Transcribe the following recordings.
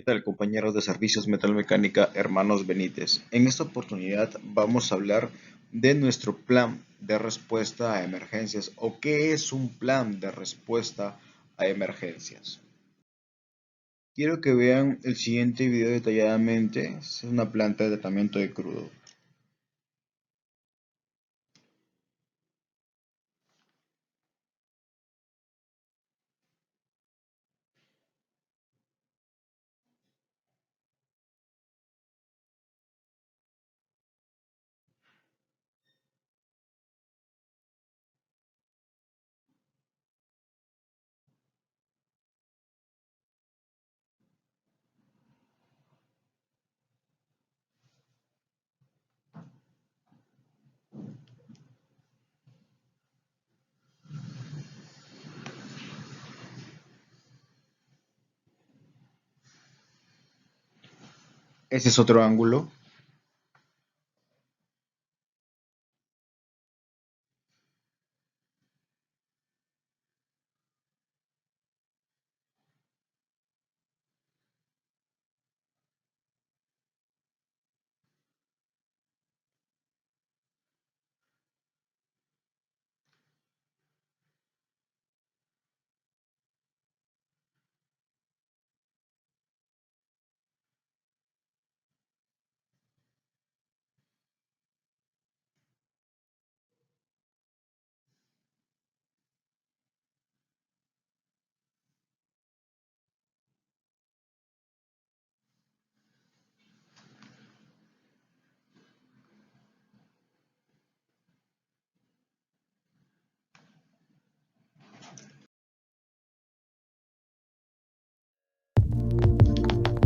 ¿Qué tal, compañeros de Servicios Metalmecánica, hermanos Benítez? En esta oportunidad vamos a hablar de nuestro plan de respuesta a emergencias o qué es un plan de respuesta a emergencias. Quiero que vean el siguiente video detalladamente. Es una planta de tratamiento de crudo. Ese es otro ángulo.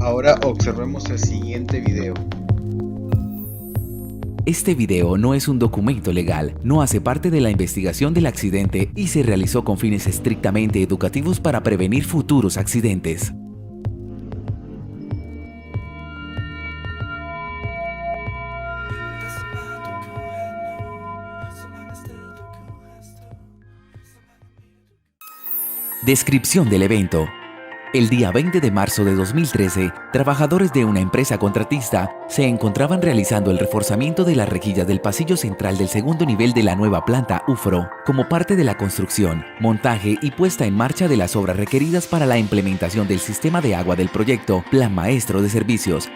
Ahora observemos el siguiente video. Este video no es un documento legal, no hace parte de la investigación del accidente y se realizó con fines estrictamente educativos para prevenir futuros accidentes. Descripción del evento. El día 20 de marzo de 2013, trabajadores de una empresa contratista se encontraban realizando el reforzamiento de las rejillas del pasillo central del segundo nivel de la nueva planta UFRO, como parte de la construcción, montaje y puesta en marcha de las obras requeridas para la implementación del sistema de agua del proyecto Plan Maestro de Servicios.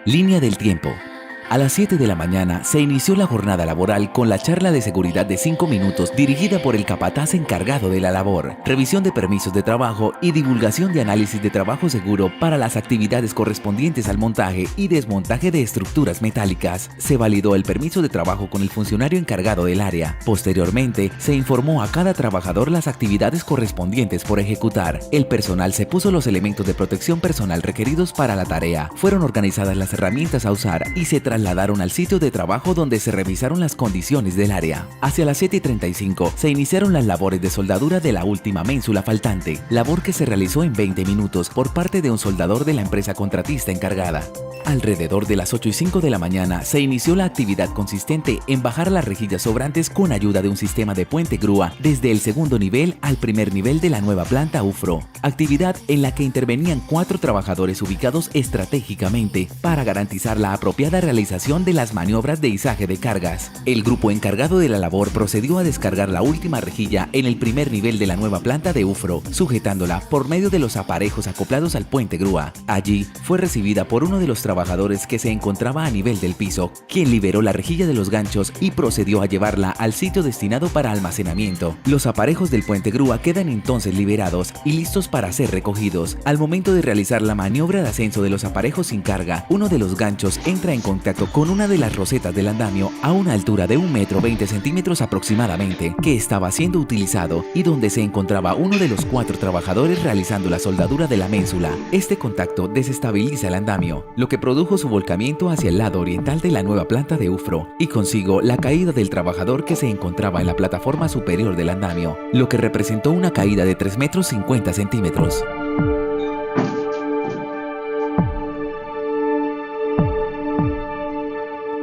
Línea del tiempo. A las 7 de la mañana se inició la jornada laboral con la charla de seguridad de 5 minutos dirigida por el capataz encargado de la labor, revisión de permisos de trabajo y divulgación de análisis de trabajo seguro para las actividades correspondientes al montaje y desmontaje de estructuras metálicas. Se validó el permiso de trabajo con el funcionario encargado del área. Posteriormente, se informó a cada trabajador las actividades correspondientes por ejecutar. El personal se puso los elementos de protección personal requeridos para la tarea. Fueron organizadas las herramientas a usar y se trasladaron al sitio de trabajo donde se revisaron las condiciones del área. Hacia las 7:35 se iniciaron las labores de soldadura de la última ménsula faltante, labor que se realizó en 20 minutos por parte de un soldador de la empresa contratista encargada. Alrededor de las 8:05 de la mañana se inició la actividad consistente en bajar las rejillas sobrantes con ayuda de un sistema de puente grúa desde el segundo nivel al primer nivel de la nueva planta UFRO, actividad en la que intervenían 4 trabajadores ubicados estratégicamente para garantizar la apropiada realización de las maniobras de izaje de cargas. El grupo encargado de la labor procedió a descargar la última rejilla en el primer nivel de la nueva planta de UFRO, sujetándola por medio de los aparejos acoplados al puente grúa. Allí fue recibida por uno de los trabajadores que se encontraba a nivel del piso, quien liberó la rejilla de los ganchos y procedió a llevarla al sitio destinado para almacenamiento. Los aparejos del puente grúa quedan entonces liberados y listos para ser recogidos. Al momento de realizar la maniobra de ascenso de los aparejos sin carga, uno de los ganchos entra en contacto con una de las rosetas del andamio a una altura de 1,20 m aproximadamente, que estaba siendo utilizado y donde se encontraba uno de los 4 trabajadores realizando la soldadura de la ménsula. Este contacto desestabiliza el andamio, lo que produjo su volcamiento hacia el lado oriental de la nueva planta de UFRO y consigo la caída del trabajador que se encontraba en la plataforma superior del andamio, lo que representó una caída de 3,50 m.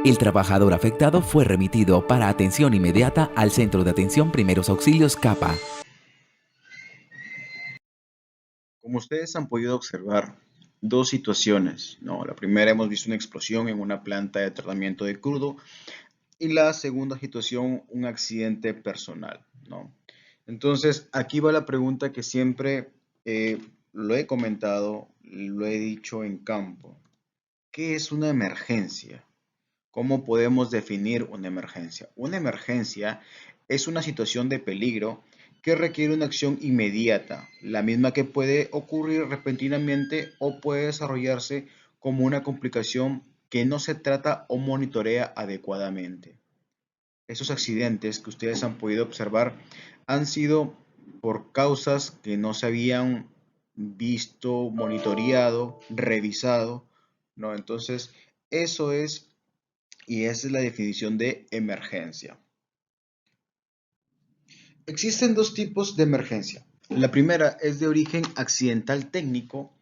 El trabajador afectado fue remitido para atención inmediata al Centro de Atención Primeros Auxilios CAPA. Como ustedes han podido observar, dos situaciones, ¿no? La primera, hemos visto una explosión en una planta de tratamiento de crudo, y la segunda situación, un accidente personal, ¿no? Entonces, aquí va la pregunta que siempre lo he comentado, lo he dicho en campo. ¿Qué es una emergencia? ¿Cómo podemos definir una emergencia? Una emergencia es una situación de peligro que requiere una acción inmediata, la misma que puede ocurrir repentinamente o puede desarrollarse como una complicación que no se trata o monitorea adecuadamente. Esos accidentes que ustedes han podido observar han sido por causas que no se habían visto, monitoreado, revisado, ¿no? Entonces, eso es y esa es la definición de emergencia. Existen dos tipos de emergencia. La primera es de origen accidental técnico,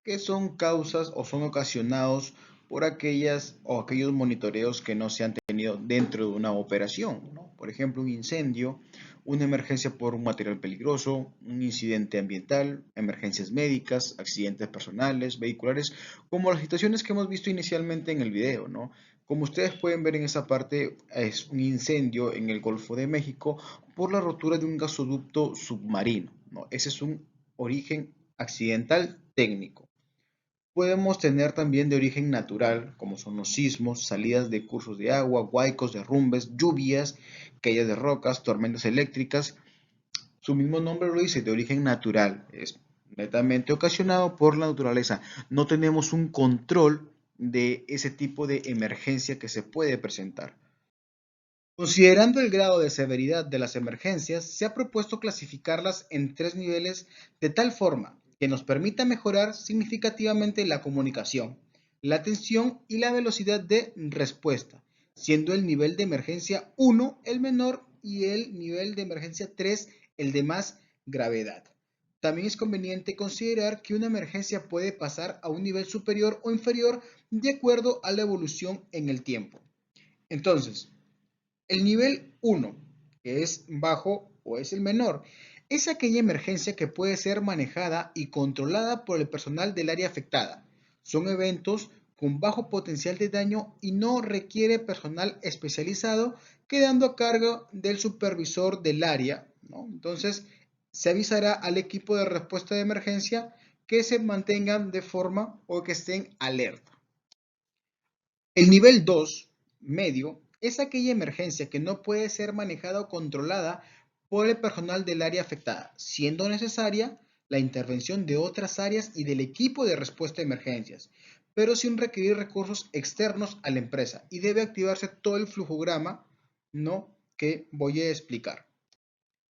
que son causas o son ocasionados por aquellas o aquellos monitoreos que no se han tenido dentro de una operación, ¿no? Por ejemplo, un incendio, una emergencia por un material peligroso, un incidente ambiental, emergencias médicas, accidentes personales, vehiculares, como las situaciones que hemos visto inicialmente en el video, ¿no? Como ustedes pueden ver en esa parte, es un incendio en el Golfo de México por la rotura de un gasoducto submarino, ¿no? Ese es un origen accidental técnico. Podemos tener también de origen natural, como son los sismos, salidas de cursos de agua, huaicos, derrumbes, lluvias, caídas de rocas, tormentas eléctricas. Su mismo nombre lo dice, de origen natural. Es netamente ocasionado por la naturaleza. No tenemos un control de ese tipo de emergencia que se puede presentar. Considerando el grado de severidad de las emergencias, se ha propuesto clasificarlas en tres niveles de tal forma que nos permita mejorar significativamente la comunicación, la atención y la velocidad de respuesta, siendo el nivel de emergencia 1 el menor y el nivel de emergencia 3 el de más gravedad. También es conveniente considerar que una emergencia puede pasar a un nivel superior o inferior de acuerdo a la evolución en el tiempo. Entonces, el nivel 1, que es bajo o es el menor, es aquella emergencia que puede ser manejada y controlada por el personal del área afectada. Son eventos con bajo potencial de daño y no requiere personal especializado, quedando a cargo del supervisor del área, ¿no? Entonces, se avisará al equipo de respuesta de emergencia que se mantengan de forma o que estén alerta. El nivel 2, medio, es aquella emergencia que no puede ser manejada o controlada por el personal del área afectada, siendo necesaria la intervención de otras áreas y del equipo de respuesta a emergencias, pero sin requerir recursos externos a la empresa y debe activarse todo el flujograma, ¿no?, que voy a explicar.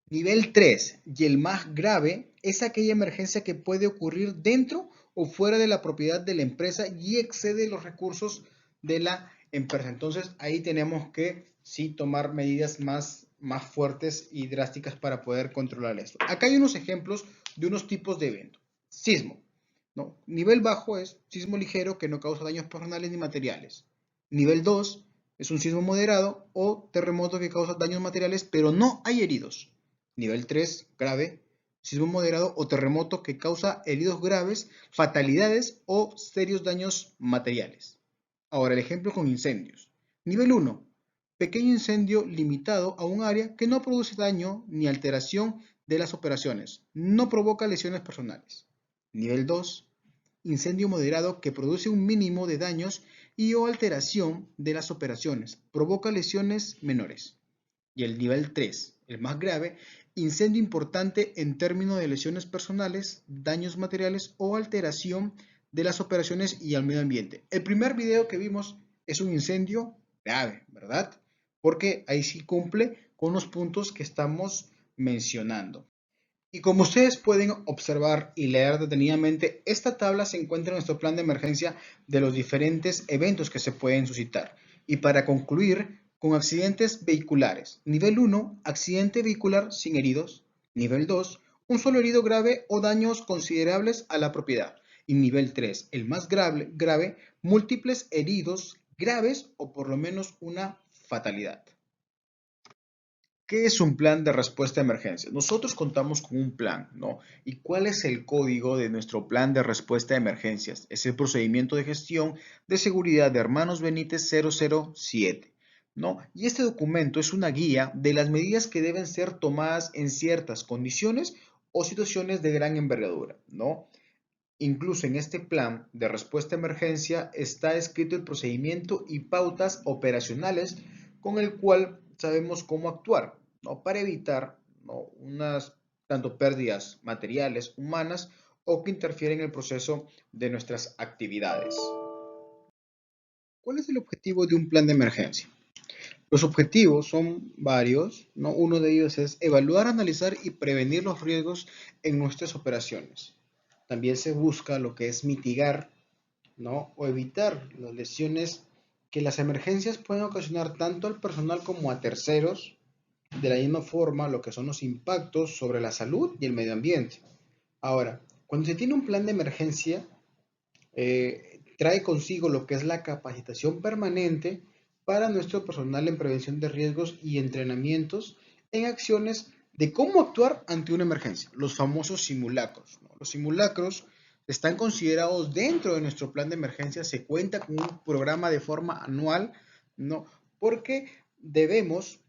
Nivel 3 y el más grave es aquella emergencia que puede ocurrir dentro o fuera de la propiedad de la empresa y excede los recursos de la empresa. Entonces ahí tenemos que sí tomar medidas más fuertes y drásticas para poder controlar esto. Acá hay unos ejemplos de unos tipos de eventos. Sismo, ¿no? Nivel bajo es sismo ligero que no causa daños personales ni materiales. Nivel 2 es un sismo moderado o terremoto que causa daños materiales pero no hay heridos. Nivel 3, grave, sismo moderado o terremoto que causa heridos graves, fatalidades o serios daños materiales. Ahora el ejemplo con incendios. Nivel 1, pequeño incendio limitado a un área que no produce daño ni alteración de las operaciones, no provoca lesiones personales. Nivel 2, incendio moderado que produce un mínimo de daños y o alteración de las operaciones, provoca lesiones menores. Y el nivel 3, el más grave, incendio importante en términos de lesiones personales, daños materiales o alteración de las operaciones y al medio ambiente. El primer video que vimos es un incendio grave, ¿verdad? Porque ahí sí cumple con los puntos que estamos mencionando. Y como ustedes pueden observar y leer detenidamente, esta tabla se encuentra en nuestro plan de emergencia de los diferentes eventos que se pueden suscitar. Y para concluir, con accidentes vehiculares. Nivel 1, accidente vehicular sin heridos. Nivel 2, un solo herido grave o daños considerables a la propiedad. Y nivel 3, el más grave, múltiples heridos graves o por lo menos una fatalidad. ¿Qué es un plan de respuesta a emergencias? Nosotros contamos con un plan, ¿no? ¿Y cuál es el código de nuestro plan de respuesta a emergencias? Es el procedimiento de gestión de seguridad de Hermanos Benítez 007, ¿no? Y este documento es una guía de las medidas que deben ser tomadas en ciertas condiciones o situaciones de gran envergadura, ¿no? Incluso en este plan de respuesta a emergencia está escrito el procedimiento y pautas operacionales con el cual sabemos cómo actuar, ¿no? Para evitar, ¿no? unas tanto pérdidas materiales, humanas o que interfieren en el proceso de nuestras actividades. ¿Cuál es el objetivo de un plan de emergencia? Los objetivos son varios, ¿no? Uno de ellos es evaluar, analizar y prevenir los riesgos en nuestras operaciones. También se busca lo que es mitigar, ¿no? O evitar las lesiones que las emergencias pueden ocasionar tanto al personal como a terceros, de la misma forma lo que son los impactos sobre la salud y el medio ambiente. Ahora, cuando se tiene un plan de emergencia, trae consigo lo que es la capacitación permanente para nuestro personal en prevención de riesgos y entrenamientos en acciones de cómo actuar ante una emergencia, los famosos simulacros, ¿no? Los simulacros están considerados dentro de nuestro plan de emergencia, se cuenta con un programa de forma anual, ¿no? Porque debemos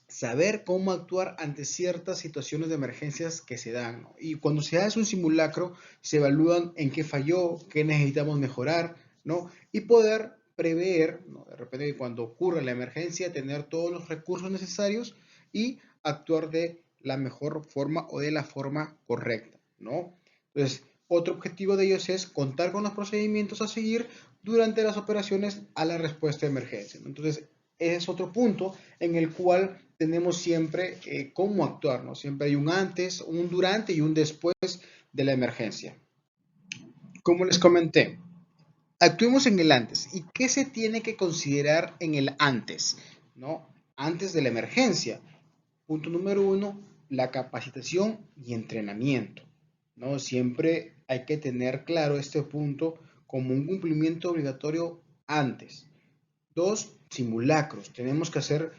saber cómo actuar ante ciertas situaciones de emergencias que se dan, ¿no? Y cuando se hace un simulacro, se evalúan en qué falló, qué necesitamos mejorar, ¿no? Y poder prever, ¿no? De repente cuando ocurra la emergencia, tener todos los recursos necesarios y actuar de la mejor forma o de la forma correcta, ¿no? Entonces, otro objetivo de ellos es contar con los procedimientos a seguir durante las operaciones a la respuesta de emergencia, ¿no? Entonces, es otro punto en el cual tenemos siempre cómo actuar, ¿no? Siempre hay un antes, un durante y un después de la emergencia. Como les comenté, actuemos en el antes. ¿Y qué se tiene que considerar en el antes? ¿No? Antes de la emergencia. Punto número uno, la capacitación y entrenamiento, ¿no? Siempre hay que tener claro este punto como un cumplimiento obligatorio antes. Dos, simulacros. Tenemos que hacer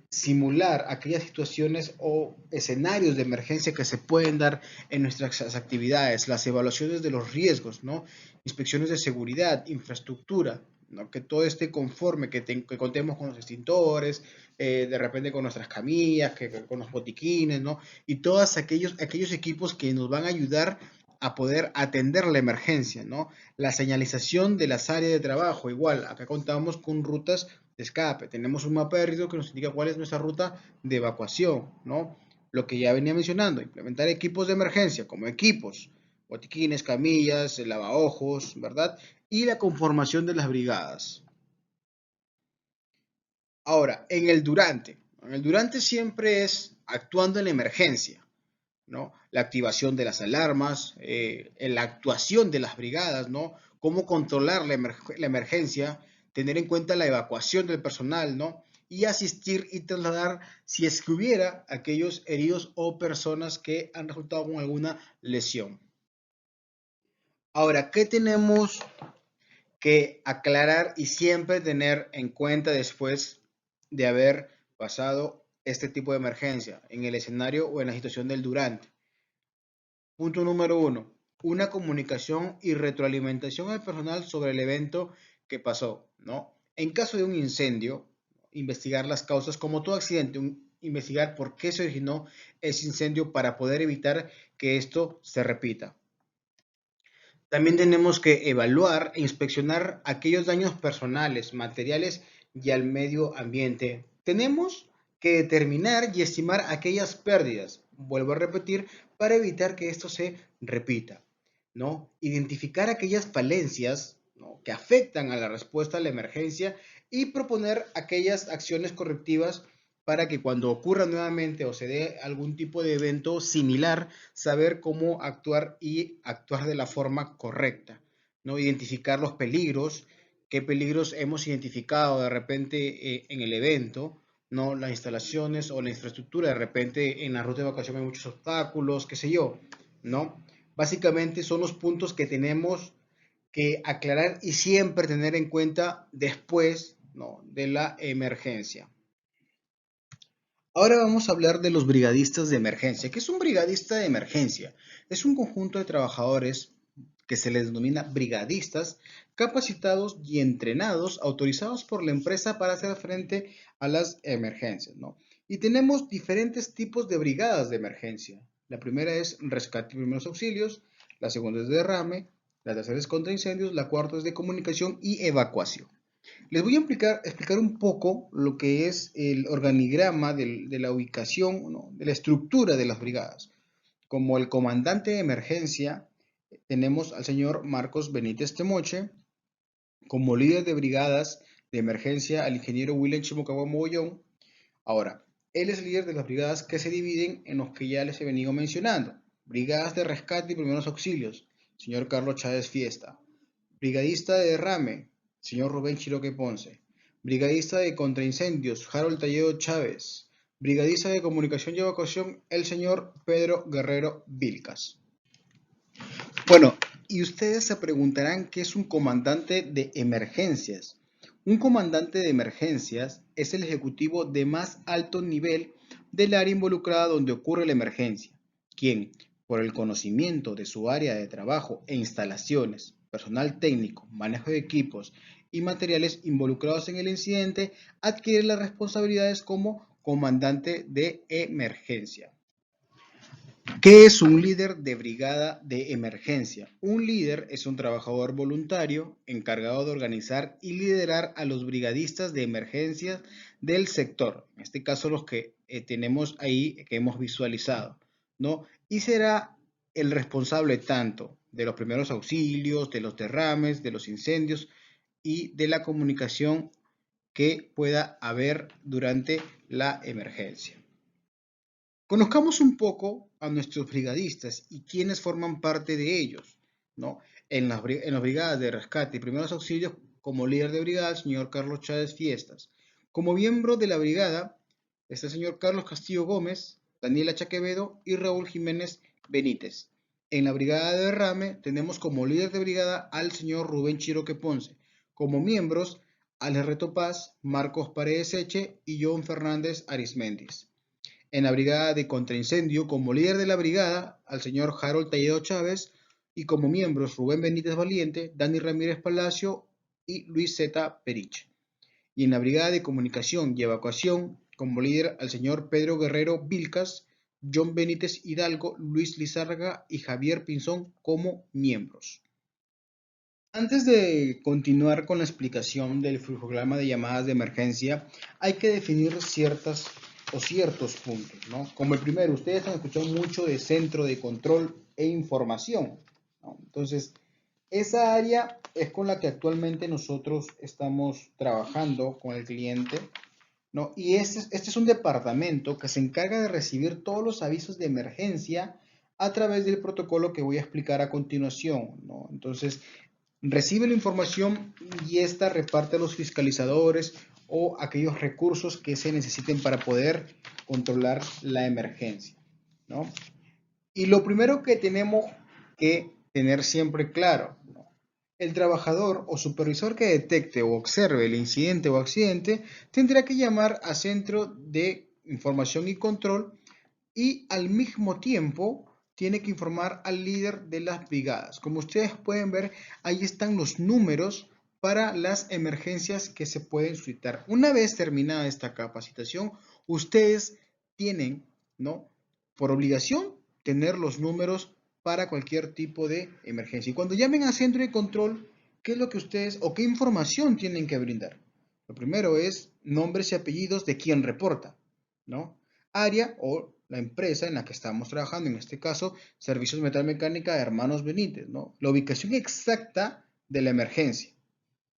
simular aquellas situaciones o escenarios de emergencia que se pueden dar en nuestras actividades, las evaluaciones de los riesgos, ¿no? Inspecciones de seguridad, infraestructura, ¿no? Que todo esté conforme, que contemos con los extintores, de repente con nuestras camillas, con los botiquines, ¿no? Y todos aquellos equipos que nos van a ayudar a poder atender la emergencia, ¿no? La señalización de las áreas de trabajo, igual, acá contamos con rutas de escape, tenemos un mapa de riesgo que nos indica cuál es nuestra ruta de evacuación, ¿no? Lo que ya venía mencionando, implementar equipos de emergencia, como equipos, botiquines, camillas, lavaojos, ¿verdad? Y la conformación de las brigadas. Ahora, en el durante siempre es actuando en la emergencia, ¿no? La activación de las alarmas, la actuación de las brigadas, ¿no? Cómo controlar la emergencia, tener en cuenta la evacuación del personal, ¿no? Y asistir y trasladar si es que hubiera aquellos heridos o personas que han resultado con alguna lesión. Ahora, ¿qué tenemos que aclarar y siempre tener en cuenta después de haber pasado este tipo de emergencia en el escenario o en la situación del durante? Punto número uno, una comunicación y retroalimentación al personal sobre el evento que pasó, ¿no? En caso de un incendio, investigar las causas, como todo accidente, investigar por qué se originó ese incendio para poder evitar que esto se repita. También tenemos que evaluar e inspeccionar aquellos daños personales, materiales y al medio ambiente. Tenemos que determinar y estimar aquellas pérdidas, vuelvo a repetir, para evitar que esto se repita, ¿no? Identificar aquellas falencias, ¿no? que afectan a la respuesta a la emergencia y proponer aquellas acciones correctivas para que cuando ocurra nuevamente o se dé algún tipo de evento similar, saber cómo actuar y actuar de la forma correcta, ¿no? Identificar los peligros, qué peligros hemos identificado de repente en el evento, ¿no? Las instalaciones o la infraestructura, de repente en la ruta de evacuación hay muchos obstáculos, qué sé yo, ¿no? Básicamente son los puntos que tenemos que aclarar y siempre tener en cuenta después, ¿no? de la emergencia. Ahora vamos a hablar de los brigadistas de emergencia. ¿Qué es un brigadista de emergencia? Es un conjunto de trabajadores que se les denomina brigadistas, capacitados y entrenados, autorizados por la empresa para hacer frente a las emergencias, ¿no? Y tenemos diferentes tipos de brigadas de emergencia. La primera es rescate y primeros auxilios, la segunda es derrame, la tercera es contra incendios, la cuarta es de comunicación y evacuación. Les voy a explicar un poco lo que es el organigrama de la ubicación, ¿no?, de la estructura de las brigadas. Como el comandante de emergencia, tenemos al señor Marcos Benítez Temoche. Como líder de brigadas de emergencia, al ingeniero William Chimocagua Mogollón. Ahora, él es el líder de las brigadas que se dividen en los que ya les he venido mencionando. Brigadas de rescate y primeros auxilios, señor Carlos Chávez Fiesta. Brigadista de derrame, señor Rubén Chiroque Ponce. Brigadista de contraincendios, Harold Talledo Chávez. Brigadista de comunicación y evacuación, el señor Pedro Guerrero Vilcas. Bueno, y ustedes se preguntarán qué es un comandante de emergencias. Un comandante de emergencias es el ejecutivo de más alto nivel del área involucrada donde ocurre la emergencia, quien, por el conocimiento de su área de trabajo e instalaciones, personal técnico, manejo de equipos y materiales involucrados en el incidente, adquiere las responsabilidades como comandante de emergencia. ¿Qué es un líder de brigada de emergencia? Un líder es un trabajador voluntario encargado de organizar y liderar a los brigadistas de emergencia del sector, en este caso los que tenemos ahí, que hemos visualizado, ¿no? Y será el responsable tanto de los primeros auxilios, de los derrames, de los incendios y de la comunicación que pueda haber durante la emergencia. Conozcamos un poco a nuestros brigadistas y quiénes forman parte de ellos, ¿no? En las brigadas de rescate y primeros auxilios, como líder de brigada, el señor Carlos Chávez Fiestas. Como miembro de la brigada está el señor Carlos Castillo Gómez, Daniela Chaquevedo y Raúl Jiménez Benítez. En la brigada de derrame tenemos como líder de brigada al señor Rubén Chiroque Ponce. Como miembros, Alex Reto Paz, Marcos Paredes Eche y John Fernández Arismendis. En la brigada de contraincendio, como líder de la brigada, al señor Harold Talledo Chávez, y como miembros Rubén Benítez Valiente, Dani Ramírez Palacio y Luis Z. Perich. Y en la brigada de comunicación y evacuación, como líder al señor Pedro Guerrero Vilcas, John Benítez Hidalgo, Luis Lizárraga y Javier Pinzón como miembros. Antes de continuar con la explicación del programa de llamadas de emergencia, hay que definir ciertos puntos, ¿no? Como el primero, ustedes han escuchado mucho de centro de control e información, ¿no? Entonces, esa área es con la que actualmente nosotros estamos trabajando con el cliente, ¿no? Y este es un departamento que se encarga de recibir todos los avisos de emergencia a través del protocolo que voy a explicar a continuación, ¿no? Entonces, recibe la información y esta reparte a los fiscalizadores o aquellos recursos que se necesiten para poder controlar la emergencia, ¿no? Y lo primero que tenemos que tener siempre claro, ¿no? El trabajador o supervisor que detecte o observe el incidente o accidente tendrá que llamar a centro de información y control y al mismo tiempo tiene que informar al líder de las brigadas. Como ustedes pueden ver, ahí están los números para las emergencias que se pueden suscitar. Una vez terminada esta capacitación, ustedes tienen, ¿no?, por obligación, tener los números para cualquier tipo de emergencia. Y cuando llamen a centro de control, ¿qué es lo que ustedes o qué información tienen que brindar? Lo primero es nombres y apellidos de quien reporta, ¿no? Área o la empresa en la que estamos trabajando, en este caso, Servicios Metalmecánica de Hermanos Benítez, ¿no? La ubicación exacta de la emergencia,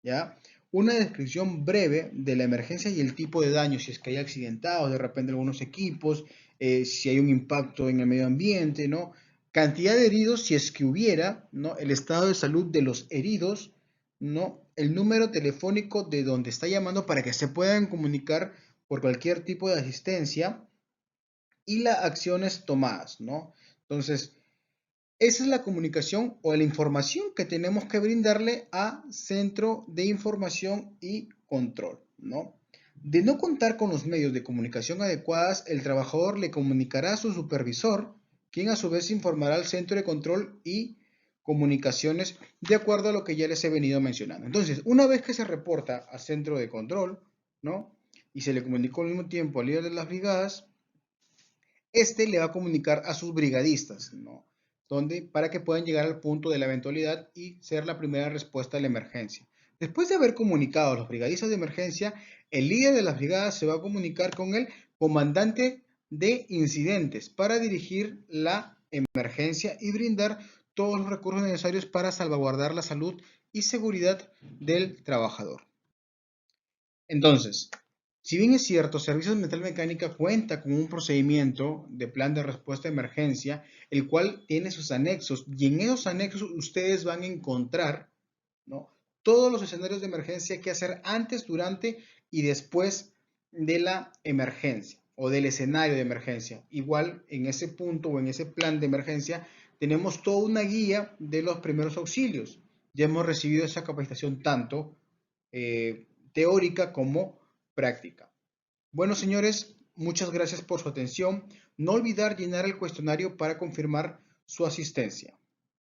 ¿ya? Una descripción breve de la emergencia y el tipo de daño, si es que hay accidentados, de repente algunos equipos, si hay un impacto en el medio ambiente, ¿no? Cantidad de heridos, si es que hubiera, ¿no? El estado de salud de los heridos, ¿no? El número telefónico de donde está llamando para que se puedan comunicar por cualquier tipo de asistencia y las acciones tomadas, ¿no? Entonces, esa es la comunicación o la información que tenemos que brindarle a Centro de Información y Control, ¿no? De no contar con los medios de comunicación adecuados, el trabajador le comunicará a su supervisor, quien a su vez informará al centro de control y comunicaciones de acuerdo a lo que ya les he venido mencionando. Entonces, una vez que se reporta al centro de control, ¿no? Y se le comunicó al mismo tiempo al líder de las brigadas, este le va a comunicar a sus brigadistas, ¿no? Para que puedan llegar al punto de la eventualidad y ser la primera respuesta a la emergencia. Después de haber comunicado a los brigadistas de emergencia, el líder de las brigadas se va a comunicar con el comandante de incidentes para dirigir la emergencia y brindar todos los recursos necesarios para salvaguardar la salud y seguridad del trabajador. Entonces, si bien es cierto, Servicios Metal Mecánica cuenta con un procedimiento de plan de respuesta a emergencia, el cual tiene sus anexos, y en esos anexos ustedes van a encontrar, ¿no?, todos los escenarios de emergencia que hacer antes, durante y después de la emergencia o del escenario de emergencia. Igual en ese punto o en ese plan de emergencia tenemos toda una guía de los primeros auxilios. Ya hemos recibido esa capacitación tanto teórica como práctica. Bueno, señores, muchas gracias por su atención. No olvidar llenar el cuestionario para confirmar su asistencia.